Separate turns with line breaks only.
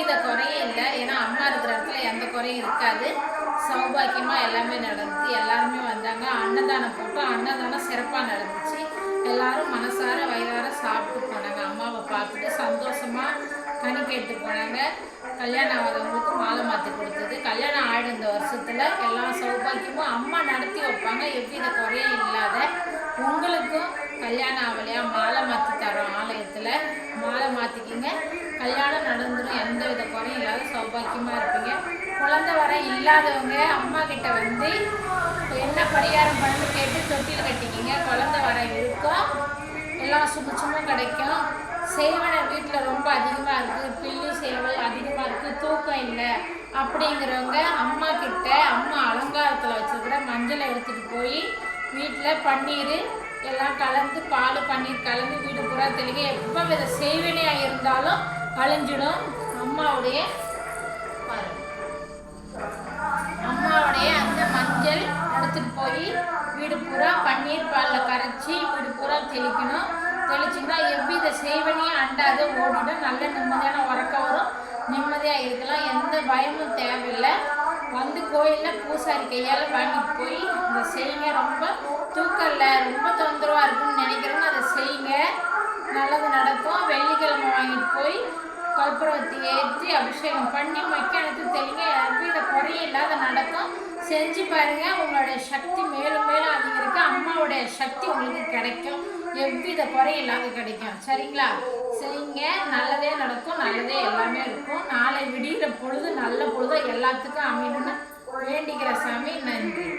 எவ்வித குறையும் இல்லை. ஏன்னா அம்மா இருக்கிற இடத்துல எந்த குறையும் இருக்காது. சௌபாக்கியமாக எல்லாமே நடந்துச்சு. எல்லாருமே வந்தாங்க. அன்னதானம் போட்டோம். அன்னதானம் சிறப்பாக நடந்துச்சு. எல்லாரும் மனசார வயிறார சாப்பிட்டு போனாங்க. அம்மாவை பார்த்துட்டு சந்தோஷமாக கனி கேட்டு போனாங்க. கல்யாணம் ஆகாதவங்களுக்கு மாலை மாற்றி கொடுத்தது. கல்யாணம் ஆகிடும் இந்த வருஷத்தில். எல்லா சௌபாக்கியமும் அம்மா நடத்தி வைப்பாங்க. எவ்வித குறையும் இல்லாத. உங்களுக்கும் கல்யாணம் ஆகலையா மாலை மாற்றி தரோம் ஆலயத்தில். மாலை மாற்றிக்கிங்க. கல்யாணம் நடந்துடும். எந்த வித குறையும் இல்லாத சௌபாக்கியமாக இருப்பீங்க. குழந்தை வர இல்லாதவங்க அம்மா கிட்ட வந்து என்ன பரிகாரம் பண்ணு கேட்டு தொட்டில் கட்டிக்கிங்க. குழந்தை வர இருக்கும். எல்லாம் சுமச்சுமும் கிடைக்கும். சேவனை வீட்டில் ரொம்ப அதிகமாக இருக்குது. பில்லு சேவல் அதிகமாக இருக்குது. தூக்கம் இல்லை அப்படிங்கிறவங்க அம்மா கிட்ட அம்மா அலங்காரத்தில் வச்சுருக்கிற மஞ்சளை எடுத்துகிட்டு போய் வீட்டில் பன்னீர் எல்லாம் கலந்து பால் பன்னீர் கலந்து வீடு பூரா தெளிக்க. எப்போ வித சேவனையாக இருந்தாலும் அழிஞ்சிடும். அம்மாவுடைய அந்த மஞ்சள் எடுத்துகிட்டு போய் வீடு பூரா பன்னீர் பாலில் கரைச்சி வீடு பூரா தெளிக்கணும். தெளிச்சிங்கன்னா எவ்வித சேவனையும் அண்டாது ஓடிடும். நல்ல நிம்மதியான உறக்கம் வரும். நிம்மதியாக இருக்கலாம். எந்த பயமும் தேவையில்லை. வந்து கோயிலில் பூசாரி கையால் வாங்கிட்டு போய் அதை செய்யுங்க. ரொம்ப தூக்கம் இல்லை, ரொம்ப தொந்தரவாக இருக்குன்னு நினைக்கிறவங்க அதை செய்யுங்க. நல்லது நடக்கும். வெள்ளிக்கிழமை வாங்கிட்டு போய் கற்பூரவத்தி ஏற்றி அபிஷேகம் பண்ணி மக்கியானத்து தெளிங்க. எவ்வித குறையும் இல்லாத நடக்கும். செஞ்சு பாருங்கள். உங்களுடைய சக்தி மேலும் மேலும் அதிகரிக்க அம்மாவுடைய சக்தி உங்களுக்கு கிடைக்கும். எவ்வித குறையும் இல்லாத கிடைக்கும். சரிங்களா? செய்யுங்க. நல்லதே நடக்கும். நல்லதே எல்லாமே இருக்கும். நாளை விடிகிற பொழுது நல்ல பொழுது எல்லாத்துக்கும் அமையணும்னு வேண்டிக்கிற சாமி. நன்றி.